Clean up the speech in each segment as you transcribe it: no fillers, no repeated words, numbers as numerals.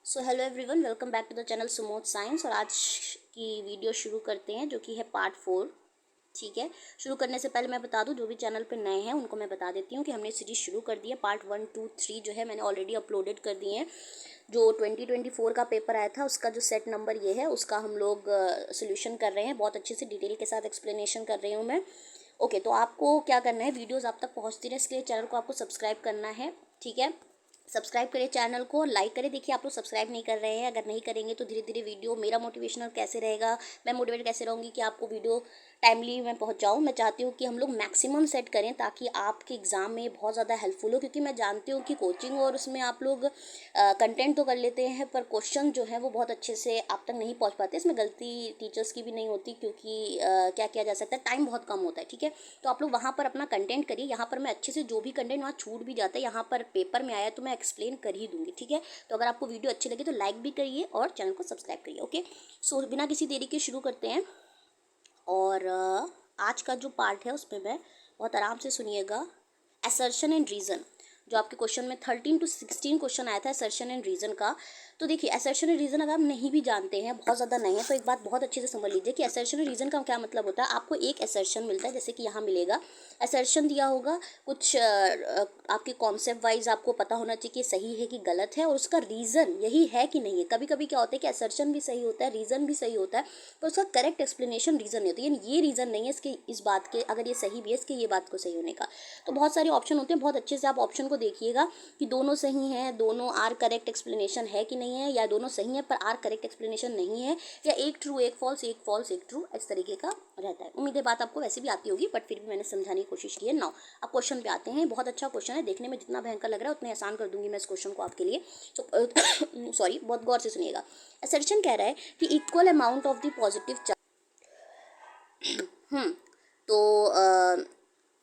So hello everyone, welcome back to the channel Sumodh science. और आज की वीडियो शुरू करते हैं जो कि है पार्ट 4। ठीक है, शुरू करने से पहले मैं बता दूं, जो भी चैनल पे नए हैं उनको मैं बता देती हूँ कि हमने सीरीज शुरू कर दी है। पार्ट 1, 2, 3 जो है मैंने ऑलरेडी अपलोडेड कर दिए हैं। जो 2024 का पेपर आया था उसका जो सेट नंबर ये है, उसका हम लोग सोल्यूशन कर रहे हैं। बहुत अच्छे से डिटेल के साथ एक्सप्लेनेशन कर रही हूँ मैं। ओके, तो आपको क्या करना है, वीडियोज़ आप तक पहुँचती रहे इसके लिए चैनल को आपको सब्सक्राइब करना है। ठीक है, सब्सक्राइब करें चैनल को, लाइक करें। देखिए, आप लोग सब्सक्राइब नहीं कर रहे हैं, अगर नहीं करेंगे तो धीरे धीरे वीडियो मेरा मोटिवेशनल कैसे रहेगा, मैं मोटिवेट कैसे रहूँगी कि आपको वीडियो टाइमली मैं पहुँचाऊँ। मैं चाहती हूँ कि हम लोग मैक्सिमम सेट करें ताकि आपके एग्ज़ाम में बहुत ज़्यादा हेल्पफुल हो, क्योंकि मैं जानती हूँ कि कोचिंग और उसमें आप लोग कंटेंट तो कर लेते हैं पर क्वेश्चन जो है वो बहुत अच्छे से आप तक नहीं पहुँच पाते। इसमें गलती टीचर्स की भी नहीं होती, क्योंकि क्या किया जा सकता है, टाइम बहुत कम होता है। ठीक है, तो आप लोग वहाँ पर अपना कंटेंट करिए। यहाँ पर मैं अच्छे से जो भी कंटेंट वहाँ छूट भी जाता है, यहाँ पर पेपर में आया तो मैं एक्सप्लेन कर ही दूंगी। ठीक है, तो अगर आपको वीडियो अच्छी लगे तो लाइक भी करिए और चैनल को सब्सक्राइब करिए। ओके, सो बिना किसी देरी के शुरू करते हैं। और आज का जो पार्ट है उसमें मैं बहुत आराम से सुनिएगा। असर्शन एंड रीज़न, जो आपके क्वेश्चन में 13 to 16 क्वेश्चन आया था असर्शन एंड रीज़न का। तो देखिए, असर्शन एंड रीज़न अगर आप नहीं भी जानते हैं, बहुत ज़्यादा नहीं है, तो एक बात बहुत अच्छे से समझ लीजिए कि असर्शन एंड रीज़न का क्या मतलब होता है। आपको एक असर्शन मिलता है, जैसे कि यहाँ मिलेगा असर्शन दिया होगा कुछ, आपके कॉन्सेप्ट वाइज आपको पता होना चाहिए कि सही है कि गलत है, और उसका रीज़न यही है कि नहीं है। कभी कभी क्या होता है कि असर्शन भी सही होता है, रीज़न भी सही होता है, पर उसका करेक्ट एक्सप्लेनेशन रीज़न नहीं होता। यानी ये रीज़न नहीं है इसके, इस बात के, अगर ये सही भी है इसके ये बात को सही होने का। तो बहुत सारे ऑप्शन होते हैं, बहुत अच्छे से आप ऑप्शन को देखिएगा कि दोनों सही हैं, दोनों आर करेक्ट एक्सप्लेनेशन है कि नहीं है, या दोनों सही है पर आर करेक्ट एक्सप्लेनेशन नहीं है, या एक ट्रू एक फॉल्स, एक फॉल्स एक ट्रू, इस तरीके का रहता है। उम्मीद है बात आपको वैसे भी आती होगी, बट फिर भी मैंने समझाने की कोशिश की है। नाउ अब क्वेश्चन पे आते हैं। बहुत अच्छा क्वेश्चन है, देखने में जितना भयंकर लग रहा है उतना आसान कर दूंगी मैं इस क्वेश्चन को आपके लिए। तो सॉरी, बहुत गौर से सुनिएगा। असर्शन कह रहा है कि equal amount of the positive तो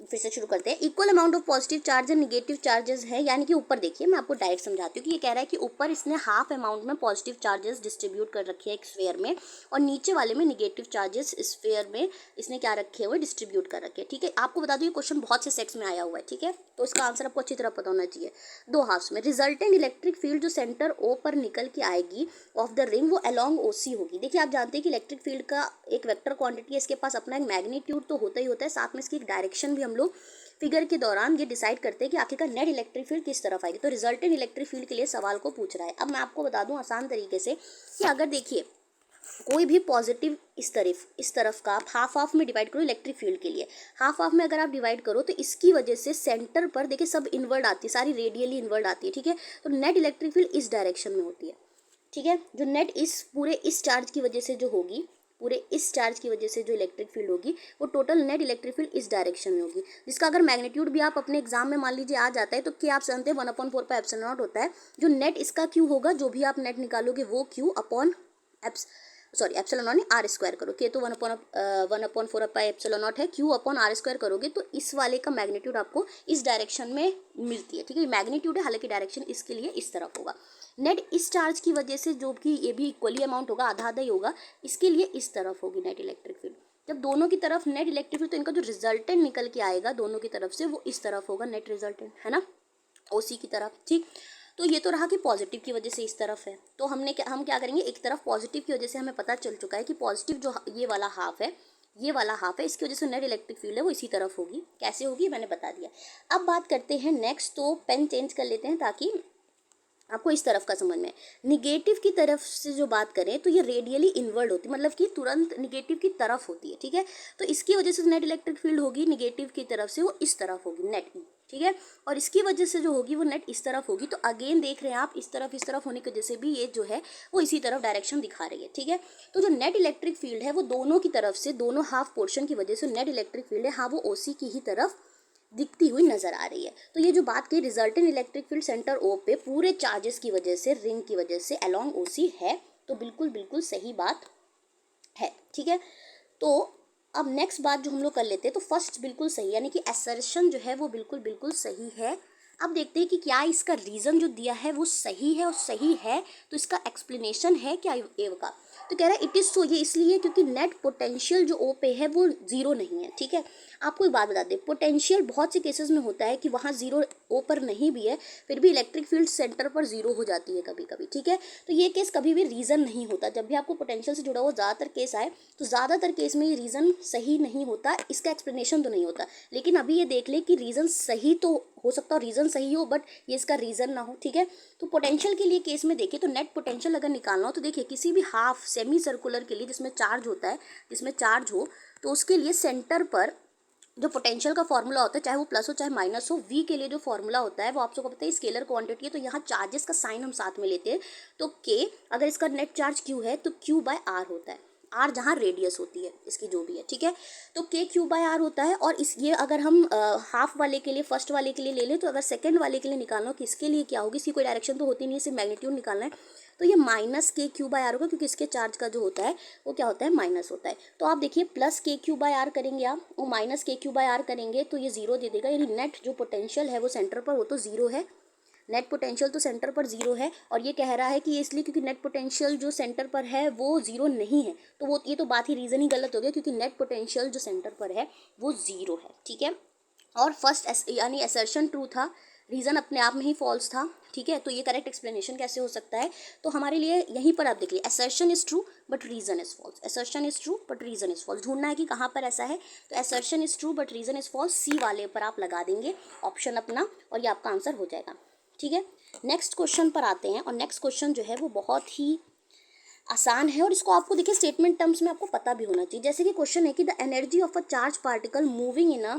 फिर से शुरू करते हैं। Equal amount of positive charge and negative charges है, यानी कि ऊपर देखिए, मैं आपको डायरेक्ट समझाती हूँ कि ये कह रहा है कि ऊपर इसने हाफ अमाउंट में पॉजिटिव चार्जेस डिस्ट्रीब्यूट कर रखे हैं एक स्फीयर में, और नीचे वाले में निगेटिव चार्जेस स्फीयर में इसने क्या रखे हुए, डिस्ट्रीब्यूट कर रखे हैं। ठीक है, आपको बता दूँ ये क्वेश्चन बहुत से सेट्स में आया हुआ है। ठीक है, तो इसका आंसर आपको अच्छी तरह पता होना चाहिए। दो हाफ्स में रिजल्टेंट इलेक्ट्रिक फील्ड जो सेंटर ओ पर निकल के आएगी ऑफ द रिंग, वो अलॉन्ग ओ सी होगी। देखिए, आप जानते हैं कि इलेक्ट्रिक फील्ड का एक वेक्टर क्वांटिटी है, इसके पास अपना एक मैग्नीट्यूड तो होता ही होता है, साथ में इसकी एक डायरेक्शन भी हम लोग फिगर के दौरान ये डिसाइड करते हैं कि आखिरकार नेट इलेक्ट्रिक फील्ड किस तरफ आएगी। तो रिजल्टेंट इलेक्ट्रिक फील्ड के लिए सवाल को पूछ रहा है। अब मैं आपको बता दूं आसान तरीके से कि अगर देखिए कोई भी पॉजिटिव इस तरफ का आप हाफ हाफ में डिवाइड करो इलेक्ट्रिक फील्ड के लिए, हाफ हाफ में अगर आप डिवाइड करो तो इसकी वजह से सेंटर पर देखिए सब इनवर्ड आती है, सारी रेडियली इनवर्ड आती है। ठीक है, तो नेट इलेक्ट्रिक फील्ड इस डायरेक्शन में होती है। ठीक है, जो नेट इस पूरे इस चार्ज की वजह से जो होगी, पूरे इस चार्ज की वजह से जो इलेक्ट्रिक फील्ड होगी, वो टोटल नेट इलेक्ट्रिक फील्ड इस डायरेक्शन में होगी, जिसका अगर मैग्नीट्यूड भी आप अपने एग्जाम में मान लीजिए आ जाता है तो क्या आप जानते हैं 1/4 पर एप्सिलॉन नॉट होता है। जो नेट इसका क्यू होगा, जो भी आप नेट निकालोगे वो क्यू अपॉन एप्सिलॉन नॉट नहीं, आर स्क्वायर करो। के तो 1/4 पाई एप्सिलॉन नॉट है, क्यू अपॉन आर स्क्वायर करोगे तो इस वाले का मैग्नीट्यूड आपको इस डायरेक्शन में मिलती है। ठीक है, मैग्नीट्यूड है, हालांकि डायरेक्शन इसके लिए इस तरफ होगा। नेट इस चार्ज की वजह से जो कि ये भी इक्वली अमाउंट होगा, आधा आधा ही होगा, इसके लिए इस तरफ होगी नेट इलेक्ट्रिक फील्ड। जब दोनों की तरफ नेट इलेक्ट्रिक फील्ड, तो इनका जो रिजल्टेंट निकल के आएगा दोनों की तरफ से वो इस तरफ होगा, नेट रिजल्टेंट है ना, ओसी की तरफ। ठीक, तो ये तो रहा कि पॉजिटिव की वजह से इस तरफ है। तो हम क्या करेंगे, एक तरफ पॉजिटिव की वजह से हमें पता चल चुका है कि पॉजिटिव जो ये वाला हाफ है, ये वाला हाफ है, इसकी वजह से नेट इलेक्ट्रिक फील्ड है वो इसी तरफ होगी। कैसे होगी मैंने बता दिया। अब बात करते हैं नेक्स्ट, तो पेन चेंज कर लेते हैं ताकि आपको इस तरफ का समझ में। निगेटिव की तरफ से जो बात करें तो ये रेडियली इनवर्ड होती है, मतलब कि तुरंत निगेटिव की तरफ होती है। ठीक है, तो इसकी वजह से नेट इलेक्ट्रिक फील्ड होगी निगेटिव की तरफ से, वो इस तरफ होगी नेट ई। ठीक है, और इसकी वजह से जो होगी वो नेट इस तरफ होगी। तो अगेन देख रहे हैं आप, इस तरफ होने की वजह से भी ये जो है वो इसी तरफ डायरेक्शन दिखा रही है। ठीक है, तो जो नेट इलेक्ट्रिक फील्ड है वो दोनों की तरफ से, दोनों हाफ पोर्शन की वजह से नेट इलेक्ट्रिक फील्ड है, हाँ, वो ओसी की ही तरफ दिखती हुई नजर आ रही है। तो ये जो बात की resultant electric field centre O पे पूरे चार्जेस की वजह से, रिंग की वजह से अलोंग ओसी है, तो बिल्कुल बिल्कुल सही बात है। ठीक है, तो अब नेक्स्ट बात जो हम लोग कर लेते हैं, तो फर्स्ट बिल्कुल सही, यानी कि असर्शन जो है वो बिल्कुल बिल्कुल सही है। अब देखते हैं कि क्या इसका रीज़न जो दिया है वो सही है, और सही है तो इसका एक्सप्लेनेशन है क्या ए का। तो कह रहा है इट इज़ सो, ये इसलिए क्योंकि नेट पोटेंशियल जो ओ पे है वो ज़ीरो नहीं है। ठीक है, आपको एक बात बता दें, पोटेंशियल बहुत से केसेस में होता है कि वहाँ ज़ीरो ओ पर नहीं भी है, फिर भी इलेक्ट्रिक फील्ड सेंटर पर ज़ीरो हो जाती है कभी कभी। ठीक है, तो ये केस कभी भी रीज़न नहीं होता। जब भी आपको पोटेंशियल से जुड़ा हुआ ज़्यादातर केस आए तो ज़्यादातर केस में ये रीज़न सही नहीं होता, इसका एक्सप्लेनेशन तो नहीं होता। लेकिन अभी ये देख ले कि रीज़न सही तो हो सकता है, रीज़न सही हो बट ये इसका रीज़न ना हो। ठीक है, तो पोटेंशियल के लिए केस में देखिए तो नेट पोटेंशियल अगर निकालना हो तो देखिए किसी भी हाफ सेमी सर्कुलर के लिए जिसमें चार्ज होता है, जिसमें चार्ज हो, तो उसके लिए सेंटर पर जो पोटेंशियल का फॉर्मूला होता है, चाहे वो प्लस हो चाहे माइनस हो, वी के लिए जो फॉर्मूला होता है वो आप सबको पता है स्केलर क्वांटिटी है। तो यहाँ चार्जेस का साइन हम साथ में लेते हैं, तो के अगर इसका नेट चार्ज क्यू है तो क्यू बाय आर होता है, आर जहाँ रेडियस होती है इसकी जो भी है। ठीक है, तो के क्यू बाय आर होता है। और इस ये अगर हम हाफ वाले के लिए, फर्स्ट वाले के लिए ले लें, तो अगर सेकंड वाले के लिए निकालना हो किसके लिए क्या होगी, इसकी कोई डायरेक्शन तो होती नहीं है, सिर्फ मैग्नीट्यूड निकालना है, तो ये माइनस के क्यू बाय आर होगा, क्योंकि इसके चार्ज का जो होता है वो क्या होता है, माइनस होता है। तो आप देखिए प्लस के क्यू बाय आर करेंगे आप, और माइनस के क्यू बाय आर करेंगे तो ये जीरो दे देगा, यानी नेट जो पोटेंशियल है वो सेंटर पर वो तो जीरो है, नेट पोटेंशियल तो सेंटर पर जीरो है। और ये कह रहा है कि ये इसलिए क्योंकि नेट पोटेंशियल जो सेंटर पर है वो जीरो नहीं है, तो वो ये तो बात ही रीज़न ही गलत हो गया, क्योंकि नेट पोटेंशियल जो सेंटर पर है वो जीरो है। ठीक है, और फर्स्ट यानी असर्शन ट्रू था, रीज़न अपने आप में ही फॉल्स था। ठीक है, तो ये करेक्ट एक्सप्लेनेशन कैसे हो सकता है, तो हमारे लिए यहीं पर आप देख लीजिए, assertion is true but reason is false, assertion is true but reason is false, ढूंढना है कि कहाँ पर ऐसा है। तो assertion is true but reason is false, C वाले पर आप लगा देंगे ऑप्शन अपना, और ये आपका आंसर हो जाएगा। ठीक है, नेक्स्ट क्वेश्चन पर आते हैं, और नेक्स्ट क्वेश्चन जो है वो बहुत ही आसान है, और इसको आपको देखिए स्टेटमेंट टर्म्स में आपको पता भी होना चाहिए। जैसे कि क्वेश्चन है कि the energy of a charge particle moving in a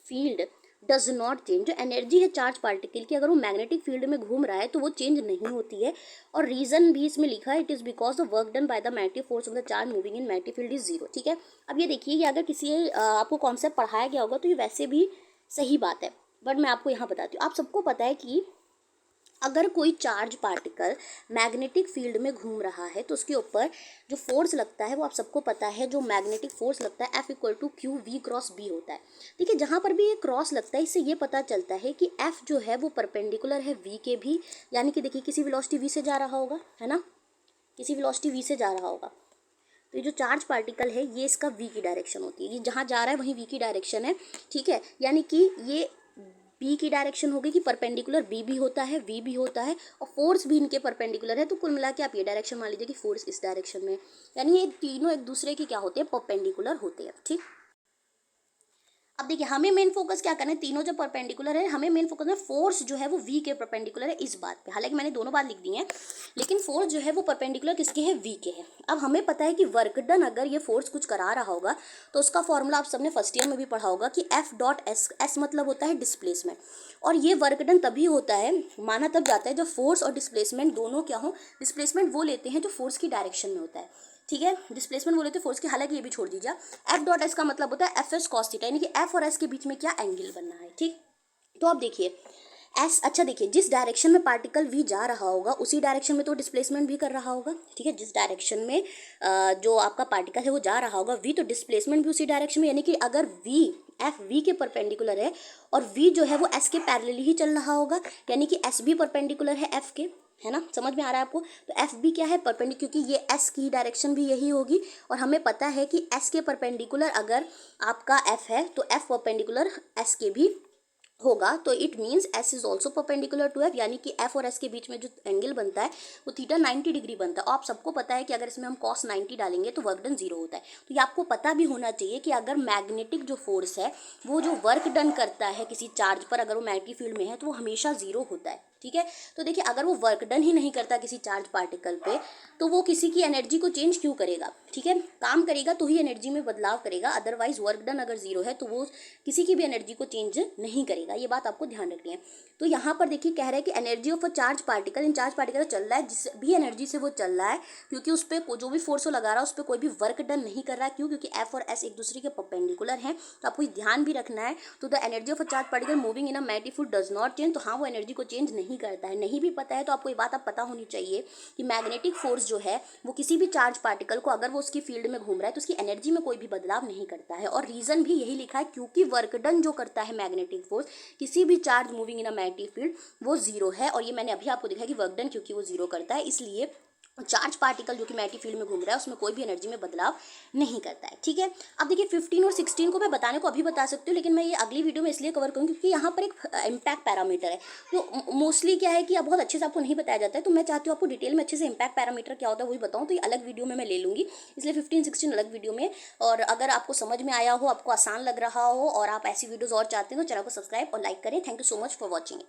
field does not change, जो एनर्जी है चार्ज पार्टिकल की अगर वो मैग्नेटिक फील्ड में घूम रहा है तो वो चेंज नहीं होती है, और रीजन भी इसमें लिखा है, it is because the work done by the magnetic force of the charge moving in magnetic field is zero. ठीक है, अब ये देखिए कि अगर किसी आपको कॉन्सेप्ट पढ़ाया गया होगा तो ये वैसे भी सही बात है, बट मैं आपको यहाँ बताती हूँ। आप सबको पता है कि अगर कोई चार्ज पार्टिकल मैग्नेटिक फील्ड में घूम रहा है तो उसके ऊपर जो फोर्स लगता है वो आप सबको पता है, जो मैग्नेटिक फोर्स लगता है F equal to Q V cross B होता है। देखिए जहाँ पर भी ये क्रॉस लगता है इससे ये पता चलता है कि F जो है वो परपेंडिकुलर है V के भी, यानी कि देखिए किसी वेलोसिटी V से जा रहा होगा, है ना, किसी वेलोसिटी V से जा रहा होगा, तो ये जो चार्ज पार्टिकल है ये इसका V की डायरेक्शन होती है, ये जहाँ जा रहा है वहीं V की डायरेक्शन है। ठीक है, यानी कि ये बी की डायरेक्शन होगी कि परपेंडिकुलर बी भी होता है, वी भी होता है, और फोर्स भी इनके परपेंडिकुलर है, तो कुल मिला के आप ये डायरेक्शन मान लीजिए कि फोर्स इस डायरेक्शन में, यानी ये तीनों एक दूसरे के क्या होते हैं, परपेंडिकुलर होते हैं। ठीक, अब देखिए हमें मेन फोकस क्या करना है, तीनों जब परपेंडिकुलर है हमें मेन फोकस है फोर्स जो है वो वी के परपेंडिकुलर है इस बात पे, हालांकि मैंने दोनों बात लिख दी है, लेकिन फोर्स जो है वो परपेंडिकुलर किसके है, वी के है। अब हमें पता है कि वर्क डन अगर ये फोर्स कुछ करा रहा होगा तो उसका फॉर्मूला आप सबने फर्स्ट ईयर में भी पढ़ा होगा कि एफ डॉट एस, एस मतलब होता है डिस्प्लेसमेंट, और ये वर्क डन तभी होता है, माना तब जाता है जब फोर्स और डिस्प्लेसमेंट दोनों क्या हो, डिस्प्लेसमेंट वो लेते हैं जो फोर्स की डायरेक्शन में होता है। ठीक है, डिस्प्लेसमेंट बोले तो फोर्स की, हालांकि ये भी छोड़ दीजिए। एफ डॉट एस का मतलब होता है एफ एस कॉस थीटा, यानी कि एफ और एस के बीच में क्या एंगल बनना है। ठीक, तो आप देखिए एस, अच्छा देखिए जिस डायरेक्शन में पार्टिकल वी जा रहा होगा उसी डायरेक्शन में तो डिस्प्लेसमेंट भी कर रहा होगा। ठीक है, जिस डायरेक्शन में जो आपका पार्टिकल है वो जा रहा होगा वी, तो डिस्प्लेसमेंट भी उसी डायरेक्शन में, यानी कि अगर वी एफ वी के परपेंडिकुलर है और वी जो है वो एस के पैरेलल ही चल रहा होगा, यानी कि एस भी परपेंडिकुलर है एफ के, है ना, समझ में आ रहा है आपको। तो एफ बी क्या है, परपेंडिकुलर, क्योंकि ये एस की डायरेक्शन भी यही होगी, और हमें पता है कि एस के परपेंडिकुलर अगर आपका एफ है तो एफ परपेंडिकुलर एस के भी होगा, तो it means S is also perpendicular to F, यानी कि एफ और एस के बीच में जो एंगल बनता है वो थीटा 90 डिग्री बनता है। और आप सबको पता है कि अगर इसमें हम कॉस 90 डालेंगे तो वर्क डन जीरो होता है। तो ये आपको पता भी होना चाहिए कि अगर मैग्नेटिक जो फोर्स है वो जो वर्क डन करता है किसी चार्ज पर, अगर वो मैग्नेटिक फील्ड में है तो वो हमेशा जीरो होता है। ठीक है, तो देखिए अगर वो वर्क डन ही नहीं करता किसी चार्ज पार्टिकल पे तो वो किसी की एनर्जी को चेंज क्यों करेगा। ठीक है, काम करेगा तो ही एनर्जी में बदलाव करेगा, अदरवाइज वर्क डन अगर जीरो है तो वो किसी की भी एनर्जी को चेंज नहीं करेगा, ये बात आपको ध्यान रखनी है। तो यहाँ पर देखिए कह रहा है कि energy of a charge particle, in charge particle चल रहा है जिस भी एनर्जी से वो चल रहा है, क्योंकि उस पर जो भी फोर्स वो लगा रहा है उस पर कोई भी वर्क डन नहीं कर रहा है, क्यों, क्योंकि एफ और एस एक दूसरे के परपेंडिकुलर हैं, तो आपको ध्यान भी रखना है। तो the energy of a charge particle moving in a magnetic field does not change, तो हाँ वो एनर्जी को चेंज नहीं नहीं करता है। नहीं भी पता है तो आपको ये बात अब पता होनी चाहिए कि मैग्नेटिक फोर्स जो है वो किसी भी चार्ज पार्टिकल को अगर वो उसकी फील्ड में घूम रहा है तो उसकी एनर्जी में कोई भी बदलाव नहीं करता है। और रीज़न भी यही लिखा है क्योंकि वर्क डन जो करता है मैग्नेटिक फोर्स किसी भी charge moving in a magnetic field वो जीरो है। और ये मैंने अभी आपको दिखाया कि वर्क डन क्योंकि वो जीरो करता है, इसलिए चार्ज पार्टिकल जो कि मैग्नेटिक फील्ड में घूम रहा है उसमें कोई भी एनर्जी में बदलाव नहीं करता है। ठीक है, अब देखिए 15 और 16 को मैं बताने को अभी बता सकती हूँ, लेकिन मैं ये अगली वीडियो में इसलिए कवर करूँगी क्योंकि यहाँ पर एक इम्पैक्ट पैरामीटर है। तो मोस्टली क्या है कि अब बहुत अच्छे से आपको नहीं बताया जाता है, तो मैं चाहती हूँ आपको डिटेल में अच्छे से इम्पैक्ट पैरामीटर क्या होता है वही बताऊँ, तो ये अलग वीडियो में मैं ले लूँगी, इसलिए 15-16 अलग वीडियो में। और अगर आपको समझ में आया हो, आपको आसान लग रहा हो और आप ऐसी वीडियोज़ और चाहते हैं तो चैनल को सब्सक्राइब और लाइक करें। Thank you so much for watching it.